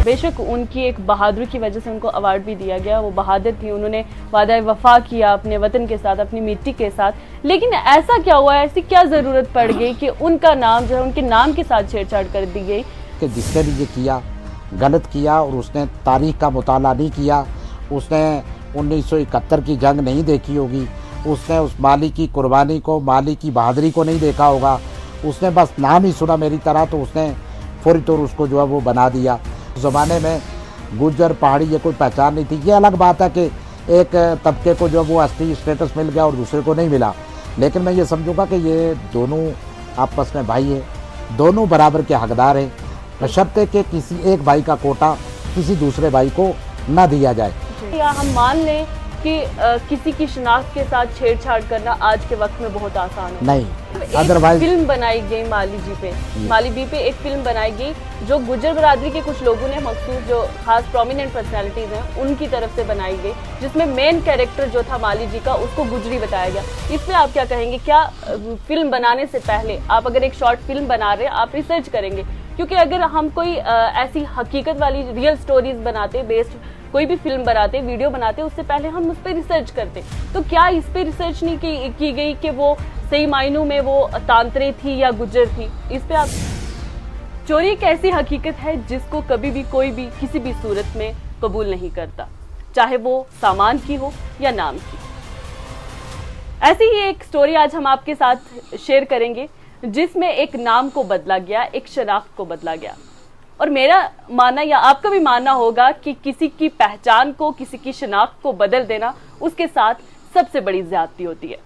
बेशक उनकी एक बहादुरी की वजह से उनको अवार्ड भी दिया गया, वो बहादुर थी, उन्होंने वादा वफा किया अपने वतन के साथ, अपनी मिट्टी के साथ। लेकिन ऐसा क्या हुआ, ऐसी क्या ज़रूरत पड़ गई कि उनका नाम जो है उनके नाम के साथ छेड़छाड़ कर दी गई? कि जिसने भी ये किया गलत किया और उसने तारीख का मुताला नहीं किया, उसने 1971 की जंग नहीं देखी होगी, उसने उस माली की कुर्बानी को, माली की बहादुरी को नहीं देखा होगा, उसने बस नाम ही सुना मेरी तरह तो उसने फौरी तौर उसको जो है वो बना दिया। उस ज़माने में गुज्जर पहाड़ी ये कोई पहचान नहीं थी। ये अलग बात है कि एक तबके को जो वो एसटी स्टेटस मिल गया और दूसरे को नहीं मिला, लेकिन मैं ये समझूंगा कि ये दोनों आपस में भाई हैं, दोनों बराबर के हकदार हैं, बशर्ते कि किसी एक भाई का कोटा किसी दूसरे भाई को ना दिया जाए। या हम मान लें कि किसी की शिनाख्त के साथ छेड़छाड़ करना आज के वक्त में बहुत आसान है। नहीं, अदरवाइज फिल्म बनाई गई माली जी पे, माली बी पे एक फिल्म बनाई गई जो गुज्जर बरादरी के कुछ लोगों ने मखसूस जो खास प्रोमिनेंट पर्सनालिटीज हैं उनकी तरफ से बनाई गई, जिसमें मेन कैरेक्टर जो था माली जी का उसको गुजरी बताया गया। इसमें आप क्या कहेंगे? क्या फिल्म बनाने से पहले आप अगर एक शॉर्ट फिल्म बना रहे हैं आप रिसर्च करेंगे? क्योंकि अगर हम कोई ऐसी हकीकत वाली रियल स्टोरीज बनाते, बेस्ड कोई भी फिल्म बनाते, वीडियो बनाते, उससे पहले हम उस पर रिसर्च करते। तो क्या इस पे रिसर्च नहीं की गई कि वो सही मायनों में वो तांत्रे थी या गुज्जर थी? इस पे आप चोरी एक ऐसी हकीकत है जिसको कभी भी कोई भी किसी भी सूरत में कबूल नहीं करता, चाहे वो सामान की हो या नाम की। ऐसी ही एक स्टोरी आज हम आपके साथ शेयर करेंगे जिसमें एक नाम को बदला गया, एक शनाख्त को बदला गया। और मेरा मानना या आपका भी मानना होगा कि किसी की पहचान को, किसी की शनाख्त को बदल देना उसके साथ सबसे बड़ी ज्यादती होती है।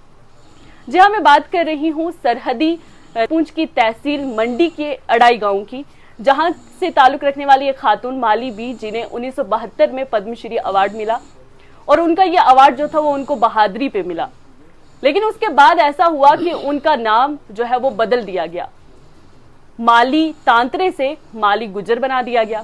जी हाँ, मैं बात कर रही हूँ सरहदी पुंछ की तहसील मंडी के अड़ाई गांव की, जहां से ताल्लुक रखने वाली एक खातून माली बी, जिन्हें 1972 में पद्मश्री अवार्ड मिला और उनका ये अवार्ड जो था वो उनको बहादुरी पे मिला। लेकिन उसके बाद ऐसा हुआ कि उनका नाम जो है वो बदल दिया गया, माली तांत्रे से माली गुज्जर बना दिया गया।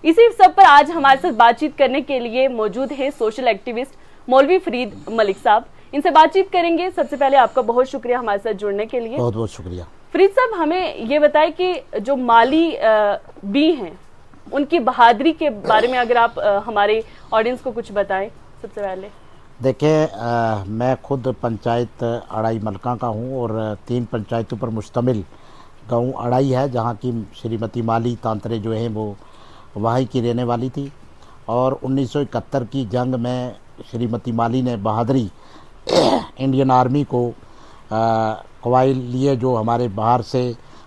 इसी सब पर आज हमारे साथ बातचीत करने के लिए मौजूद हैं सोशल एक्टिविस्ट मौलवी फरीद मलिक साहब। इनसे बातचीत करेंगे। सबसे पहले आपका बहुत शुक्रिया हमारे साथ जुड़ने के लिए। बहुत बहुत शुक्रिया। फरीद साहब, हमें ये बताएं कि जो माली बी हैं उनकी बहादुरी के बारे में अगर आप हमारे ऑडियंस को कुछ बताएं। सबसे पहले देखिए, मैं खुद पंचायत अड़ाई मलका का हूँ और 3 पंचायतों पर मुश्तमिल गाँव अड़ाई है, जहाँ की श्रीमती माली तांत्रे जो हैं वो वहीं की रहने वाली थी। और 1971 की जंग में श्रीमती माली ने बहादुरी इंडियन आर्मी को कवायद लिए, जो हमारे बाहर से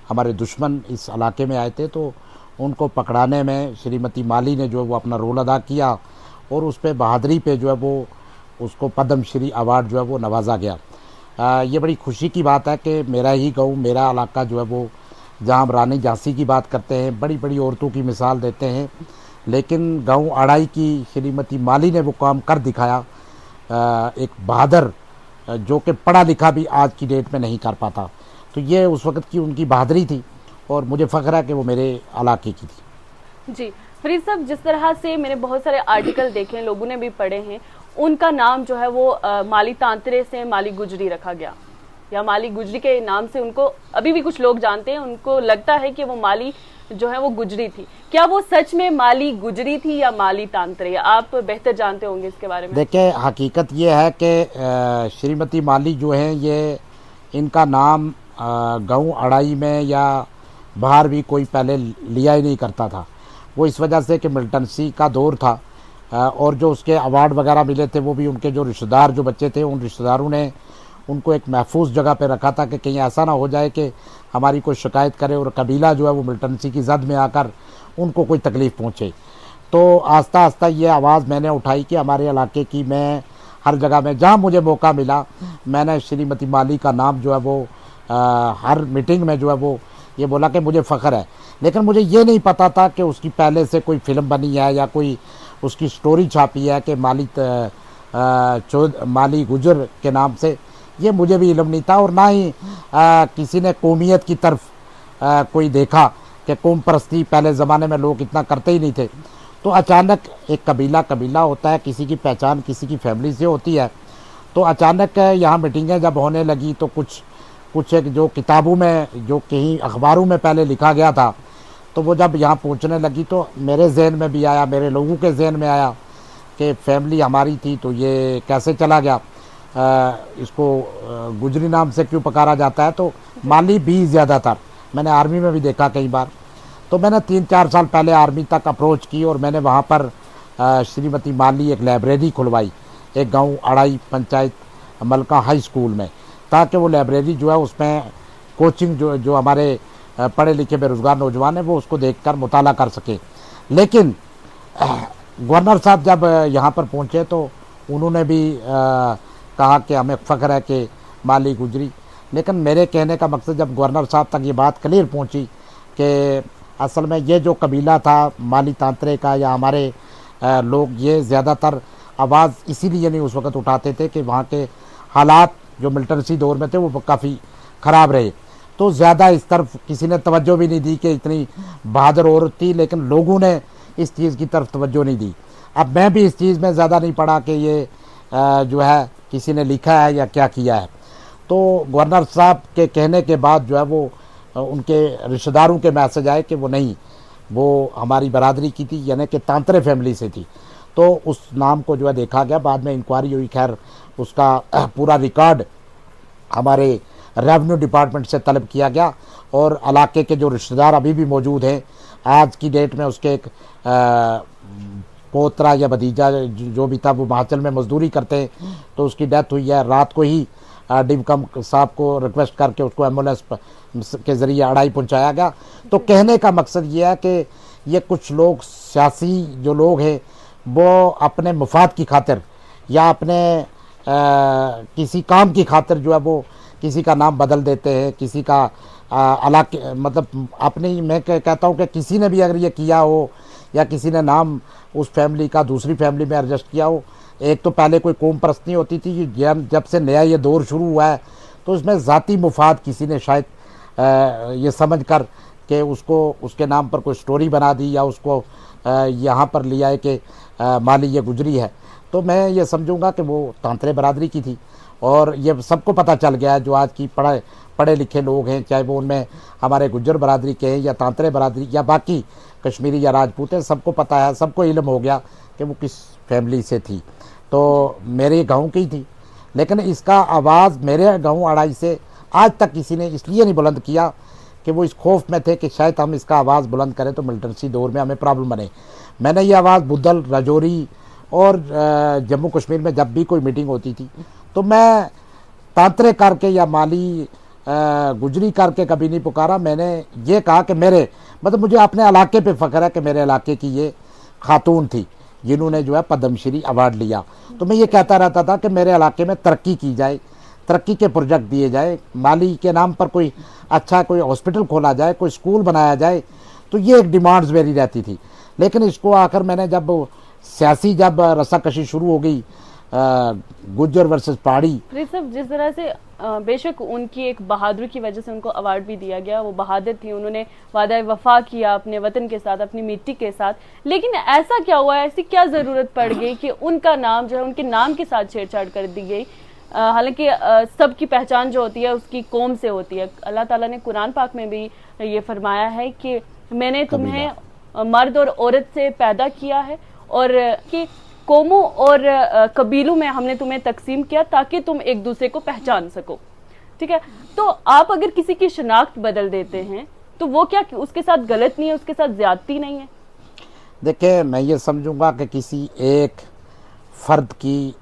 हमारे दुश्मन इस इलाके में आए थे, तो उनको पकड़ाने में श्रीमती माली ने जो वो अपना रोल अदा किया और उस पर बहादुरी पे जो है वो उसको पद्मश्री अवार्ड जो है वो नवाजा गया। ये बड़ी खुशी की बात है कि मेरा ही गाँव, मेरा इलाका जो है वो, जहाँ हम रानी झांसी की बात करते हैं, बड़ी बड़ी औरतों की मिसाल देते हैं, लेकिन गाँव अड़ाई की श्रीमती माली ने वो काम कर दिखाया। एक बहादुर जो कि पढ़ा लिखा भी आज की डेट में नहीं कर पाता, तो ये उस वक्त की उनकी बहादुरी थी और मुझे फ़ख्र है कि वो मेरे इलाके की थी। जी फरीद साहब, जिस तरह से मैंने बहुत सारे आर्टिकल देखे हैं, लोगों ने भी पढ़े हैं, उनका नाम जो है वो माली तांत्रे से माली गुजरी रखा गया, या माली गुजरी के नाम से उनको अभी भी कुछ लोग जानते हैं। उनको लगता है कि वो माली जो है वो गुजरी थी। क्या वो सच में माली गुजरी थी या माली तांत्रे? आप बेहतर जानते होंगे इसके बारे में। देखिए, हकीकत ये है कि श्रीमती माली जो हैं, ये इनका नाम गाँव अड़ाई में या बाहर भी कोई पहले लिया ही नहीं करता था। वो इस वजह से कि मिलिटेंसी का दौर था और जो उसके अवार्ड वगैरह मिले थे वो भी उनके जो रिश्तेदार जो बच्चे थे, उन रिश्तेदारों ने उनको एक महफूज जगह पे रखा था कि कहीं ऐसा ना हो जाए कि हमारी कोई शिकायत करे और कबीला जो है वो मिलिटेंसी की जद में आकर उनको कोई तकलीफ़ पहुँचे। तो आस्ता आस्ता ये आवाज़ मैंने उठाई कि हमारे इलाके की, मैं हर जगह में जहाँ मुझे मौका मिला मैंने श्रीमती माली का नाम जो है वो हर मीटिंग में जो है वो ये बोला कि मुझे फ़ख्र है। लेकिन मुझे ये नहीं पता था कि उसकी पहले से कोई फिल्म बनी है या कोई उसकी स्टोरी छापी है कि माली गुजर के नाम से। ये मुझे भी इल्म नहीं था और ना ही किसी ने कौमियत की तरफ कोई देखा कि कौम परस्ती पहले ज़माने में लोग इतना करते ही नहीं थे। तो अचानक एक कबीला होता है, किसी की पहचान किसी की फैमिली से होती है। तो अचानक यहाँ मीटिंगें जब होने लगी तो कुछ एक जो किताबों में, जो कहीं अखबारों में पहले लिखा गया था, तो वो जब यहाँ पहुँचने लगी तो मेरे जहन में भी आया, मेरे लोगों के जहन में आया कि फैमिली हमारी थी तो ये कैसे चला गया, इसको गुजरी नाम से क्यों पुकारा जाता है। तो माली भी ज़्यादातर मैंने आर्मी में भी देखा कई बार। तो मैंने 3-4 साल पहले आर्मी तक अप्रोच की और मैंने वहाँ पर श्रीमती माली एक लाइब्रेरी खुलवाई एक गांव अड़ाई पंचायत मलका हाई स्कूल में, ताकि वो लाइब्रेरी जो है उसमें कोचिंग जो हमारे पढ़े लिखे बेरोज़गार नौजवान हैं वो उसको देखकर मुताला कर सके। लेकिन गवर्नर साहब जब यहाँ पर पहुँचे तो उन्होंने भी कहा कि हमें फ़ख्र है कि माली गुजरी। लेकिन मेरे कहने का मकसद जब गवर्नर साहब तक ये बात क्लियर पहुँची कि असल में ये जो कबीला था माली तांतरे का या हमारे लोग, ये ज़्यादातर आवाज़ इसीलिए नहीं उस वक़्त उठाते थे कि वहाँ के हालात जो मिलिटेंसी दौर में थे वो काफ़ी ख़राब रहे, तो ज़्यादा इस तरफ किसी ने तवज्जो भी नहीं दी कि इतनी बहादुर औरत थी, लेकिन लोगों ने इस चीज़ की तरफ तवज्जो नहीं दी। अब मैं भी इस चीज़ में ज़्यादा नहीं पढ़ा कि ये जो है किसी ने लिखा है या क्या किया है। तो गवर्नर साहब के कहने के बाद जो है वो उनके रिश्तेदारों के मैसेज आए कि वो नहीं, वो हमारी बरादरी की थी, यानी कि तांतरे फैमिली से थी। तो उस नाम को जो है देखा गया, बाद में इंक्वायरी हुई, खैर उसका पूरा रिकॉर्ड हमारे रेवेन्यू डिपार्टमेंट से तलब किया गया और इलाके के जो रिश्तेदार अभी भी मौजूद हैं, आज की डेट में उसके एक पोतरा या भतीजा जो भी था वो हिमाचल में मजदूरी करते हैं, तो उसकी डेथ हुई है। रात को ही डिवकम साहब को रिक्वेस्ट करके उसको एम्बुलेंस के ज़रिए अड़ाई पहुंचाया गया। तो कहने का मकसद ये है कि ये कुछ लोग सियासी जो लोग हैं वो अपने मुफाद की खातिर या अपने किसी काम की खातिर जो है वो किसी का नाम बदल देते हैं, किसी का इलाके मतलब अपनी, मैं कहता हूँ कि किसी ने भी अगर ये किया हो या किसी ने नाम उस फैमिली का दूसरी फैमिली में एडजस्ट किया हो, एक तो पहले कोई कौम परस्ती होती थी, जब से नया ये दौर शुरू हुआ है तो इसमें ज़ाती मुफाद किसी ने शायद ये समझ कर कि उसको उसके नाम पर कोई स्टोरी बना दी या उसको यहाँ पर लिया है कि माली ये गुजरी है। तो मैं ये समझूंगा कि वो तांतरे बरादरी की थी और ये सबको पता चल गया है, जो आज की पढ़े लिखे लोग हैं, चाहे वो उनमें हमारे गुज्जर बरादरी के हैं या तांतरे बरादरी या बाकी कश्मीरी या राजपूत हैं, सबको पता है, सबको इल्म हो गया कि वो किस फैमिली से थी। तो मेरे गाँव की थी, लेकिन इसका आवाज़ मेरे गाँव अड़ाई से आज तक किसी ने इसलिए नहीं बुलंद किया कि वो इस खौफ में थे कि शायद हम इसका आवाज़ बुलंद करें तो मिलिटेंसी दौर में हमें प्रॉब्लम बने। मैंने ये आवाज़ बुद्धल, राजौरी और जम्मू कश्मीर में जब भी कोई मीटिंग होती थी तो मैं तांतरे करके या माली गुजरी करके कभी नहीं पुकारा। मैंने ये कहा कि मेरे मतलब मुझे अपने इलाके पे फ़ख्र है कि मेरे इलाके की ये खातून थी जिन्होंने जो है पद्मश्री अवार्ड लिया। तो मैं ये कहता रहता था कि मेरे इलाके में तरक्की की जाए, तरक्की के प्रोजेक्ट दिए जाए, माली के नाम पर कोई अच्छा कोई हॉस्पिटल खोला जाए, कोई स्कूल बनाया जाए। तो ये एक डिमांड्स मेरी रहती थी। लेकिन इसको आकर मैंने जब सियासी जब रस्साकशी शुरू हो गई गुज्जर वर्सेस पहाड़ी, सब जिस तरह से बेशक उनकी एक बहादुरी की वजह से उनको अवार्ड भी दिया गया, वो बहादुर थी, उन्होंने वादा वफा किया अपने वतन के साथ, अपनी मिट्टी के साथ। लेकिन ऐसा क्या हुआ, ऐसी क्या जरूरत पड़ गई कि उनका नाम जो है उनके नाम के साथ छेड़छाड़ कर दी गई? हालांकि सबकी पहचान जो होती है उसकी कौम से होती है। अल्लाह ताला ने कुरान पाक में भी ये फरमाया है कि मैंने तुम्हें मर्द और औरत से पैदा किया है और कि कौमों और कबीलों में हमने तुम्हें तकसीम किया ताकि तुम एक दूसरे को पहचान सको। ठीक है, तो आप अगर किसी की शनाख्त बदल देते हैं तो वो क्या उसके साथ गलत नहीं है, उसके साथ ज्यादती नहीं है? देखिए, मैं ये समझूंगा कि किसी एक फ़र्द की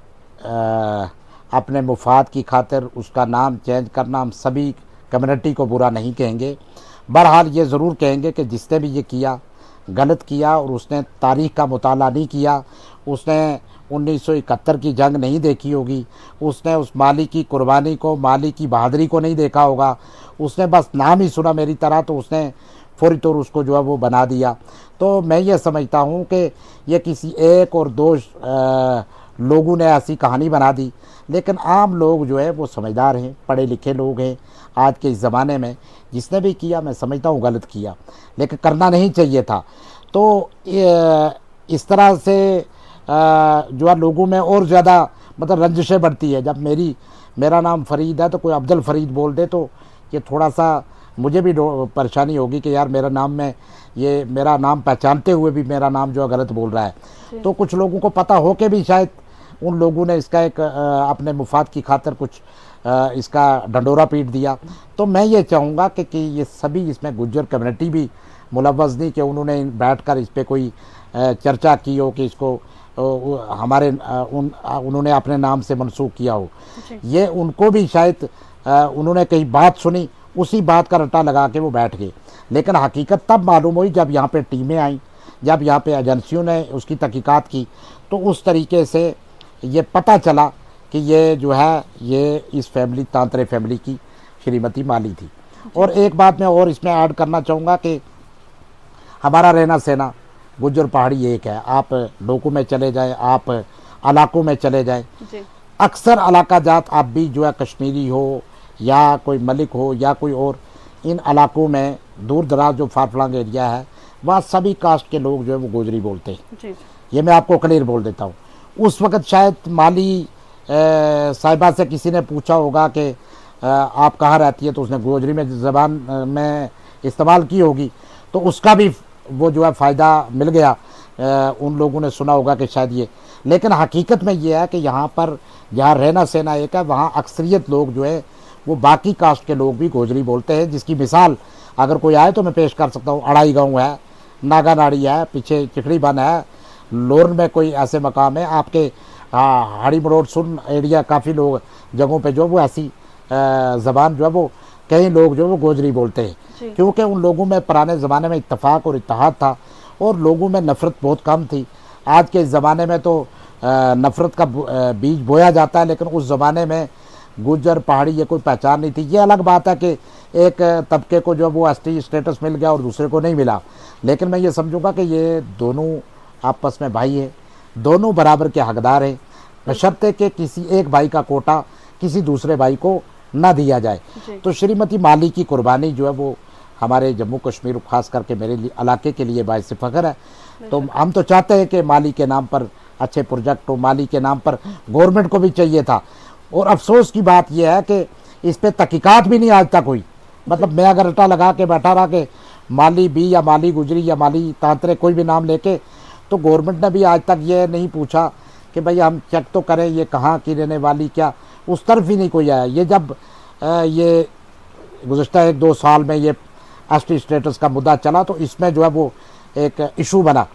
अपने मुफाद की खातिर उसका नाम चेंज करना, हम सभी कम्युनिटी को बुरा नहीं कहेंगे। बहरहाल ये ज़रूर कहेंगे कि जिसने भी ये किया गलत किया और उसने तारीख़ का मुताला नहीं किया, उसने 1971 की जंग नहीं देखी होगी, उसने उस माली की कुर्बानी को, माली की बहादुरी को नहीं देखा होगा, उसने बस नाम ही सुना मेरी तरह तो उसने फौरी तौर उसको जो है वो बना दिया। तो मैं ये समझता हूँ कि ये किसी एक और दो लोगों ने ऐसी कहानी बना दी, लेकिन आम लोग जो है वो समझदार हैं, पढ़े लिखे लोग हैं आज के इस ज़माने में। जिसने भी किया मैं समझता हूँ गलत किया, लेकिन करना नहीं चाहिए था। तो इस तरह से जो है लोगों में और ज़्यादा मतलब रंजिशें बढ़ती है। जब मेरा नाम फ़रीद है तो कोई अब्दुल फ़रीद बोल दे तो ये थोड़ा सा मुझे भी परेशानी होगी कि यार मेरा नाम में ये मेरा नाम पहचानते हुए भी मेरा नाम जो है गलत बोल रहा है। तो कुछ लोगों को पता हो के भी शायद उन लोगों ने इसका एक अपने मुफाद की खातिर कुछ इसका ढंडोरा पीट दिया। तो मैं ये चाहूँगा कि ये सभी इसमें गुज्जर कम्युनिटी भी मुलव्वज़ नहीं कि उन्होंने बैठकर इस पर कोई चर्चा की हो कि इसको हमारे उन्होंने अपने नाम से मनसूख किया हो। ये उनको भी शायद उन्होंने कहीं बात सुनी, उसी बात का रट्टा लगा के वो बैठ गए। लेकिन हकीकत तब मालूम हुई जब यहाँ पे टीमें आई, जब यहाँ पे एजेंसियों ने उसकी तहकीकात की, तो उस तरीके से ये पता चला कि ये जो है ये इस फैमिली तांतरे फैमिली की श्रीमती माली थी। और एक बात मैं और इसमें ऐड करना चाहूँगा कि हमारा रहना सहना गुज्जर पहाड़ी एक है। आप लोगों में चले जाएं, आप इलाकों में चले जाएं, अक्सर इलाका जात आप भी जो है कश्मीरी हो या कोई मलिक हो या कोई और, इन इलाकों में दूर दराज जो फार फ्लंग एरिया है वहाँ सभी कास्ट के लोग जो है वो गोजरी बोलते हैं। ये मैं आपको क्लियर बोल देता हूँ। उस वक़्त शायद माली साहिबा से किसी ने पूछा होगा कि आप कहाँ रहती है, तो उसने गोजरी में ज़बान में इस्तेमाल की होगी, तो उसका भी वो जो है फ़ायदा मिल गया। उन लोगों ने सुना होगा कि शायद ये, लेकिन हकीकत में ये है कि यहाँ पर जहाँ रहना सहना एक है, वहाँ अक्सरियत लोग जो है वो बाकी कास्ट के लोग भी गोजरी बोलते हैं। जिसकी मिसाल अगर कोई आए तो मैं पेश कर सकता हूँ। अड़ाई गाँव है, नागा नाड़ी है, पीछे चिकड़ी बन है, लोरन में कोई ऐसे मकाम है, आपके हाड़ी मरोड़ सुन एरिया काफ़ी लोग जगहों पे जो वो ऐसी ज़बान जो है वो कई लोग जो वो गोजरी बोलते हैं, क्योंकि उन लोगों में पुराने ज़माने में इत्तेफाक और इत्तेहाद था और लोगों में नफ़रत बहुत कम थी। आज के ज़माने में तो नफ़रत का बीज बोया जाता है, लेकिन उस ज़माने में गुज्जर पहाड़ी ये कोई पहचान नहीं थी। ये अलग बात है कि एक तबके को जो वो एसटी स्टेटस मिल गया और दूसरे को नहीं मिला, लेकिन मैं ये समझूंगा कि ये दोनों आपस में भाई हैं, दोनों बराबर के हकदार हैं, बशर्ते कि किसी एक भाई का कोटा किसी दूसरे भाई को ना दिया जाए। तो श्रीमती माली की कुर्बानी जो है वो हमारे जम्मू कश्मीर खास करके मेरे इलाके के लिए बाइस फ़ख्र है। तो हम तो चाहते हैं कि माली के नाम पर अच्छे प्रोजेक्ट हो, माली के नाम पर गवर्नमेंट को भी चाहिए था। और अफसोस की बात यह है कि इस पर तहकीकात भी नहीं आज तक हुई। मतलब मैं अगर रटा लगा के बैठा रहा कि माली बी या माली गुजरी या माली तांतरे कोई भी नाम लेके, तो गवर्नमेंट ने भी आज तक ये नहीं पूछा कि भाई हम चेक तो करें ये कहाँ की रहने वाली, क्या उस तरफ ही नहीं कोई आया। ये जब ये गुज़श्ता 1-2 साल में ये एसटी स्टेटस का मुद्दा चला तो इसमें जो है वो एक इशू बना,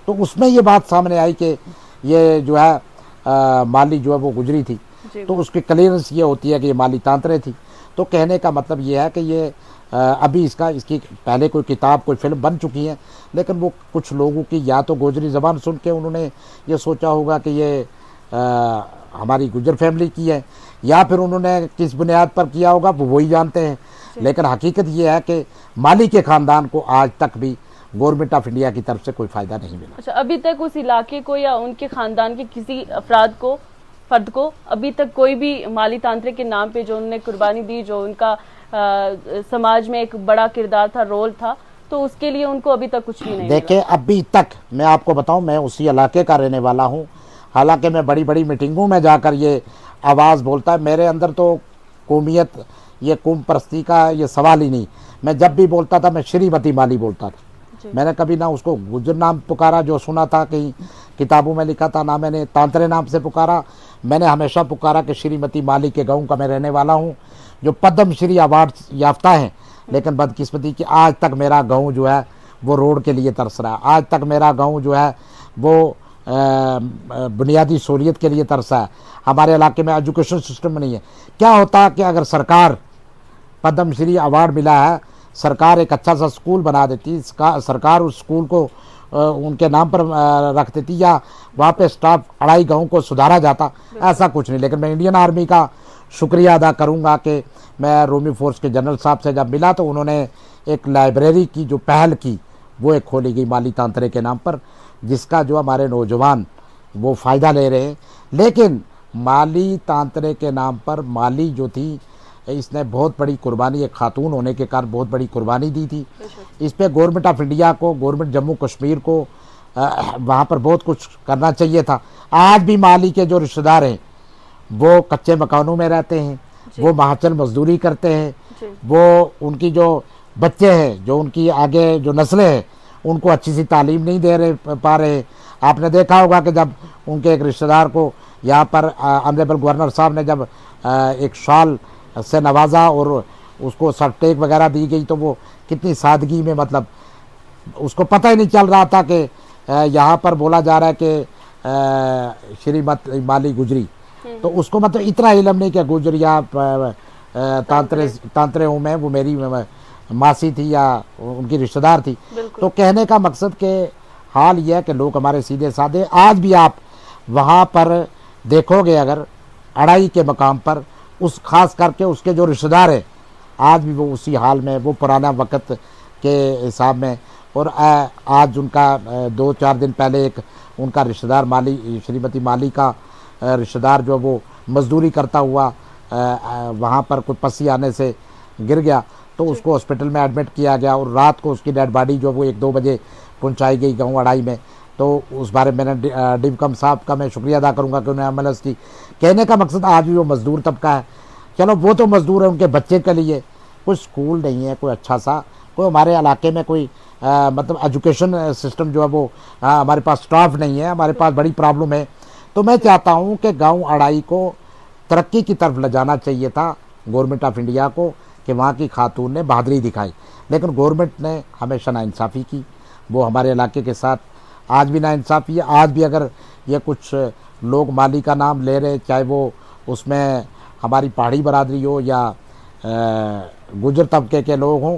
तो उसमें ये बात सामने आई कि ये जो है माली जो है वो गुजरी थी, तो उसकी क्लियरेंस ये होती है कि ये माली तांतरे थी। तो कहने का मतलब ये है कि ये अभी इसकी पहले कोई किताब कोई फिल्म बन चुकी है, लेकिन वो कुछ लोगों की या तो गोजरी ज़बान सुन के उन्होंने ये सोचा होगा कि ये हमारी गुजर फैमिली की है, या फिर उन्होंने किस बुनियाद पर किया होगा वो वही जानते हैं। लेकिन हकीकत ये है कि माली के ख़ानदान को आज तक भी गवर्नमेंट ऑफ इंडिया की तरफ से कोई फ़ायदा नहीं मिला। अच्छा, अभी तक उस इलाके को या उनके ख़ानदान के किसी अफराद को, फर्द को अभी तक कोई भी माली तांत्रिक के नाम पे जो उन्होंने कुर्बानी दी, जो उनका समाज में एक बड़ा किरदार था, रोल था, तो उसके लिए उनको अभी तक कुछ भी नहीं देखे। अभी तक मैं आपको बताऊं, मैं उसी इलाके का रहने वाला हूं, हालांकि मैं बड़ी बड़ी मीटिंगों में जाकर ये आवाज़ बोलता है। मेरे अंदर तो कौमियत ये कौम परस्ती का ये सवाल ही नहीं। मैं जब भी बोलता था मैं श्रीमती माली बोलता था। मैंने कभी ना उसको गुजर नाम पुकारा जो सुना था कहीं किताबों में लिखा था, ना मैंने तांतरे नाम से पुकारा। मैंने हमेशा पुकारा कि श्रीमती माली के गाँव का मैं रहने वाला हूँ, जो पद्म श्री अवार्ड याफ्ता हैं। लेकिन बदकिस्मती कि आज तक मेरा गाँव जो है वो रोड के लिए तरस रहा है। आज तक मेरा गाँव जो है वो बुनियादी सहूलियत के लिए तरसा है। हमारे इलाके में एजुकेशन सिस्टम नहीं है। क्या होता कि अगर सरकार पद्म श्री अवार्ड मिला है, सरकार एक अच्छा सा स्कूल बना देती, सरकार उस स्कूल को उनके नाम पर रख देती, या वहाँ पे स्टाफ अड़ाई गाँव को सुधारा जाता। ऐसा कुछ नहीं। लेकिन मैं इंडियन आर्मी का शुक्रिया अदा करूँगा कि मैं रोमी फोर्स के जनरल साहब से जब मिला तो उन्होंने एक लाइब्रेरी की जो पहल की वो एक खोली गई माली तांतरे के नाम पर, जिसका जो हमारे नौजवान वो फ़ायदा ले रहे हैं। लेकिन माली तांतरे के नाम पर माली जो थी, इसने बहुत बड़ी कुर्बानी, एक खातून होने के कारण बहुत बड़ी कुर्बानी दी थी। इस पर गवर्नमेंट ऑफ इंडिया को, गवर्नमेंट जम्मू कश्मीर को वहाँ पर बहुत कुछ करना चाहिए था। आज भी माली के जो रिश्तेदार हैं वो कच्चे मकानों में रहते हैं, वो महाजन मजदूरी करते हैं, जी। वो उनकी जो बच्चे हैं, जो उनकी आगे जो नस्लें हैं, उनको अच्छी सी तालीम नहीं दे रहे पा रहे। आपने देखा होगा कि जब उनके एक रिश्तेदार को यहाँ पर ऑनरेबल गवर्नर साहब ने जब एक शॉल से नवाजा और उसको सर्टेक वगैरह दी गई, तो वो कितनी सादगी में, मतलब उसको पता ही नहीं चल रहा था कि यहाँ पर बोला जा रहा है कि श्रीमती माली गुजरी, तो उसको मतलब इतना इलम नहीं कि गुजरिया तांतरे हूँ मैं, वो मेरी मासी थी या उनकी रिश्तेदार थी। तो कहने का मकसद के हाल यह है कि लोग हमारे सीधे साधे, आज भी आप वहाँ पर देखोगे अगर अड़ाई के मकाम पर, उस खास करके उसके जो रिश्तेदार है आज भी वो उसी हाल में, वो पुराना वक़्त के हिसाब में। और आज उनका 2-4 दिन पहले एक उनका रिश्तेदार माली, श्रीमती माली का रिश्तेदार जो वो मजदूरी करता हुआ वहाँ पर कोई पसी आने से गिर गया, तो उसको हॉस्पिटल में एडमिट किया गया और रात को उसकी डेड बॉडी जो वो 1-2 बजे पहुँचाई गई गाँव अड़ाई में। तो उस बारे में मैंने डिमकम साहब का मैं शुक्रिया अदा करूँगा कि उन्हें एम्बुलेंस की। कहने का मकसद आज भी वो मज़दूर तबका है, चलो वो तो मज़दूर है, उनके बच्चे के लिए कोई स्कूल नहीं है, कोई अच्छा सा, कोई हमारे इलाके में कोई मतलब एजुकेशन सिस्टम जो है वो हमारे पास स्टाफ नहीं है, हमारे पास बड़ी प्रॉब्लम है। तो मैं चाहता हूँ कि गांव अड़ाई को तरक्की की तरफ ले जाना चाहिए था गवर्नमेंट ऑफ इंडिया को, कि वहाँ की खातून ने बहादुरी दिखाई, लेकिन गवर्नमेंट ने हमेशा नाइंसाफ़ी की। वो हमारे इलाके के साथ आज भी नाइंसाफ़ी है। आज भी अगर ये कुछ लोग माली का नाम ले रहे, चाहे वो उसमें हमारी पहाड़ी बरादरी हो या गुजर तबके के लोग हों,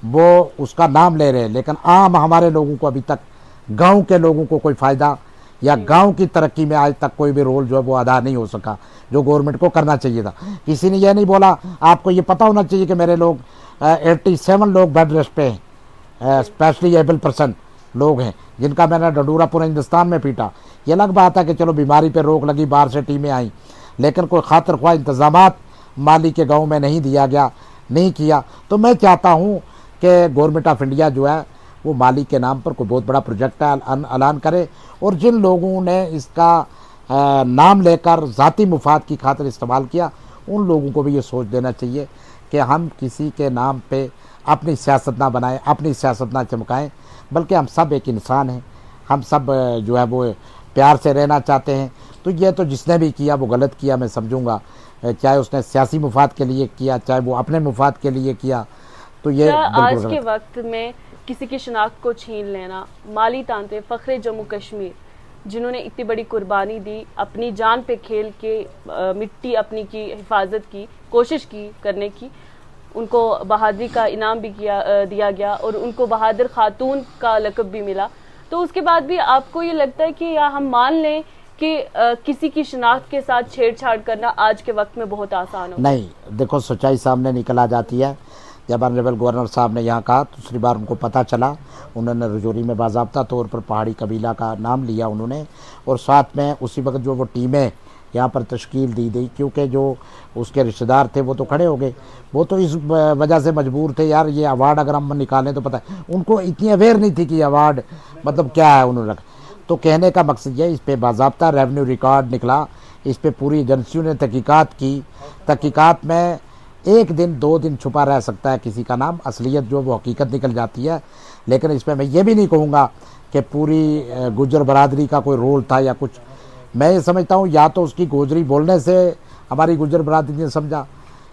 वो उसका नाम ले रहे हैं, लेकिन आम हमारे लोगों को अभी तक, गांव के लोगों को कोई फ़ायदा या गांव की तरक्की में आज तक कोई भी रोल जो है वो अदा नहीं हो सका, जो गवर्नमेंट को करना चाहिए था। किसी ने यह नहीं बोला, आपको ये पता होना चाहिए कि मेरे लोग 87 लोग बेड रेस्ट पे हैं, स्पेशली एबल पर्सन लोग हैं, जिनका मैंने डडूरा पूरे हिंदुस्तान में पीटा। ये अलग बात है कि चलो बीमारी पे रोक लगी, बाहर से टीमें आई, लेकिन कोई खातिर ख्वाह इंतजामात माली के गाँव में नहीं दिया गया, नहीं किया। तो मैं चाहता हूँ कि गवर्नमेंट ऑफ इंडिया जो है वो माली के नाम पर कोई बहुत बड़ा प्रोजेक्ट ऐलान करे, और जिन लोगों ने इसका नाम लेकर ज़ाती मुफाद की खातिर इस्तेमाल किया, उन लोगों को भी ये सोच देना चाहिए कि हम किसी के नाम पे अपनी सियासत ना बनाएं, अपनी सियासत ना चमकाएं, बल्कि हम सब एक इंसान हैं, हम सब जो है वो प्यार से रहना चाहते हैं। तो ये तो जिसने भी किया वो गलत किया मैं समझूंगा, चाहे उसने सियासी मुफाद के लिए किया, चाहे वो अपने मुफाद के लिए किया, तो ये आज के वक्त में किसी की शनाख्त को छीन लेना, माली तांत्रे फ़ख्रे जम्मू कश्मीर जिन्होंने इतनी बड़ी कुर्बानी दी, अपनी जान पे खेल के मिट्टी अपनी की हिफाजत की कोशिश की करने की, उनको बहादुरी का इनाम भी दिया गया और उनको बहादुर खातून का लक़ब भी मिला। तो उसके बाद भी आपको ये लगता है कि या हम मान लें कि किसी की शनाख्त के साथ छेड़छाड़ करना आज के वक्त में बहुत आसान हो? नहीं, देखो सच्चाई सामने निकल आ जाती है। जब ऑनरेबल गवर्नर साहब ने यहाँ कहा, दूसरी बार उनको पता चला, उन्होंने रजौरी में बाज़ाब्ता तौर पर पहाड़ी कबीला का नाम लिया उन्होंने, और साथ में उसी वक्त जो वो टीमें यहाँ पर तश्कील दी गई, क्योंकि जो उसके रिश्तेदार थे वो तो खड़े हो गए, वो तो इस वजह से मजबूर थे, यार ये अवार्ड अगर हम निकालें तो पता है, उनको इतनी अवेयर नहीं थी कि अवार्ड मतलब क्या है उन्होंने रखा। तो कहने का मकसद ये, इस पर बाज़ाब्ता रेवेन्यू रिकॉर्ड निकला, इस पर पूरी एजेंसियों ने तहकीकात की। तहकीकात में 1 दिन 2 दिन छुपा रह सकता है किसी का नाम, असलियत जो वो हकीकत निकल जाती है। लेकिन इसमें मैं ये भी नहीं कहूँगा कि पूरी गुजर बरादरी का कोई रोल था या कुछ। मैं ये समझता हूँ या तो उसकी गोजरी बोलने से हमारी गुजर बरादरी ने समझा,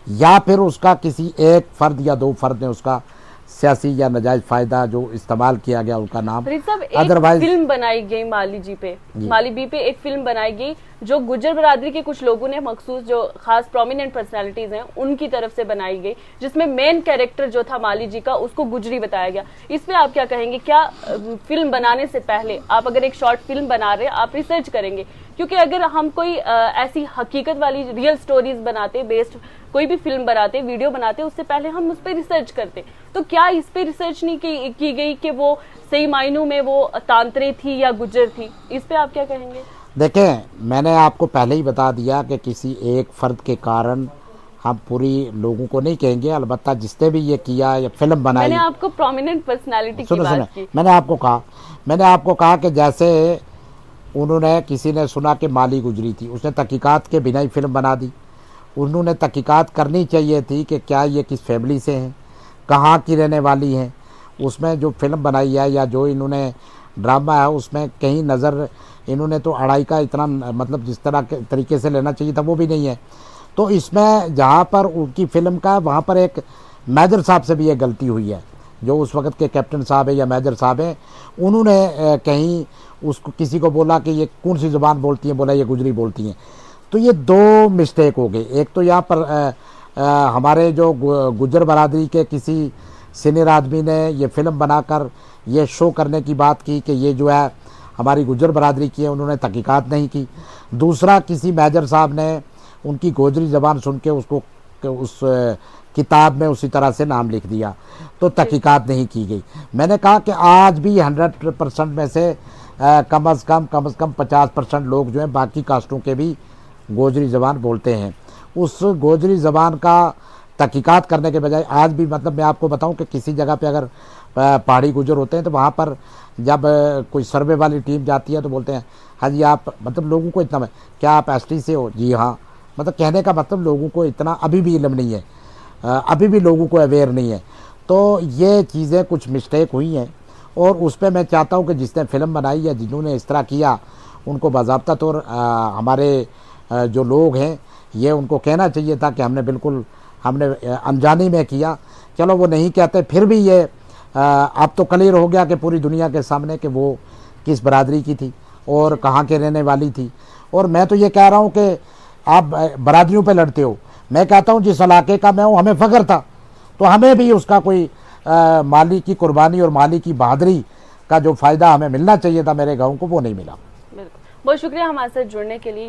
या फिर उसका किसी एक फ़र्द या 2 फ़र्द ने उसका सियासी या नाजायज़ फ़ायदा जो इस्तेमाल किया गया उनका नाम। अदरवाइज फिल्म बनाई गई माली जी पे, माली बी पे एक फिल्म बनाई गई जो गुजर बरादरी के कुछ लोगों ने मखसूस, जो खास प्रोमिनेंट पर्सनालिटीज हैं, उनकी तरफ से बनाई गई, जिसमें मेन कैरेक्टर जो था माली जी का उसको गुजरी बताया गया। इस पे आप क्या कहेंगे? क्या फिल्म बनाने से पहले आप अगर एक शॉर्ट फिल्म बना रहे हैं, आप रिसर्च करेंगे? क्योंकि अगर हम कोई ऐसी हकीकत वाली रियल स्टोरीज बनाते, बेस्ड कोई भी फिल्म बनाते, वीडियो बनाते, उससे पहले हम उस पर रिसर्च करते। तो क्या इस पे रिसर्च नहीं की गई कि वो सही मायनों में वो तांत्रे थी या गुजर थी? इस पे आप क्या कहेंगे? देखें, मैंने आपको पहले ही बता दिया कि किसी एक फ़र्द के कारण हम पूरी लोगों को नहीं कहेंगे, अलबत्ता जिसने भी ये किया या फिल्म बनाई। मैंने आपको प्रोमिनेंट पर्सनालिटी की बात की। मैंने आपको कहा कि जैसे उन्होंने, किसी ने सुना कि माली गुजरी थी, उसने तहकीकात के बिना ही फिल्म बना दी, उन्होंने तहकीकात करनी चाहिए थी कि क्या ये किस फैमिली से हैं, कहाँ की रहने वाली हैं। उसमें जो फिल्म बनाई है या जो इन्होंने ड्रामा है उसमें कहीं नज़र इन्होंने तो अढ़ाई का इतना मतलब जिस तरह के तरीके से लेना चाहिए था वो भी नहीं है। तो इसमें जहाँ पर उनकी फ़िल्म का वहाँ पर एक मेजर साहब से भी ये गलती हुई है, जो उस वक्त के कैप्टन साहब है या मेजर साहब हैं, उन्होंने कहीं उसको किसी को बोला कि ये कौन सी ज़ुबान बोलती हैं, बोला ये गुजरी बोलती हैं। तो ये दो मिस्टेक हो गई। एक तो यहाँ पर हमारे जो गुज्जर बरादरी के किसी सीनियर आदमी ने ये फिल्म बनाकर ये शो करने की बात की कि ये जो है हमारी गुज्जर बरादरी की है, उन्होंने तहकीकात नहीं की। दूसरा किसी मेजर साहब ने उनकी गोजरी ज़बान सुन के उसको उस किताब में उसी तरह से नाम लिख दिया, तो तहकीकात नहीं की गई। मैंने कहा कि आज भी 100% में से कम अज़ कम 50% लोग जो हैं बाकी कास्टों के भी गोजरी ज़बान बोलते हैं। उस गोजरी ज़बान का तहकीकात करने के बजाय आज भी मतलब मैं आपको बताऊं कि किसी जगह पे अगर पहाड़ी गुजर होते हैं तो वहाँ पर जब कोई सर्वे वाली टीम जाती है तो बोलते हैं हाँ जी आप मतलब लोगों को इतना क्या आप एसटी से हो, जी हाँ। मतलब कहने का मतलब लोगों को इतना अभी भी इल्म नहीं है, अभी भी लोगों को अवेयर नहीं है। तो ये चीज़ें कुछ मिस्टेक हुई हैं और उस पर मैं चाहता हूँ कि जिसने फ़िल्म बनाई या जिन्होंने इस तरह किया उनको बाज़ाब्ता तौर हमारे जो लोग हैं ये उनको कहना चाहिए था कि हमने अनजानी में किया। चलो वो नहीं कहते, फिर भी ये अब तो क्लियर हो गया कि पूरी दुनिया के सामने कि वो किस बरादरी की थी और कहाँ के रहने वाली थी। और मैं तो ये कह रहा हूँ कि आप बरादरियों पे लड़ते हो, मैं कहता हूँ जिस इलाके का मैं हूँ हमें फ़ख्र था तो हमें भी उसका कोई माली की कुर्बानी और माली की बहादुरी का जो फ़ायदा हमें मिलना चाहिए था मेरे गाँव को वो नहीं मिला। बिल्कुल, बहुत शुक्रिया हमारे साथ जुड़ने के लिए।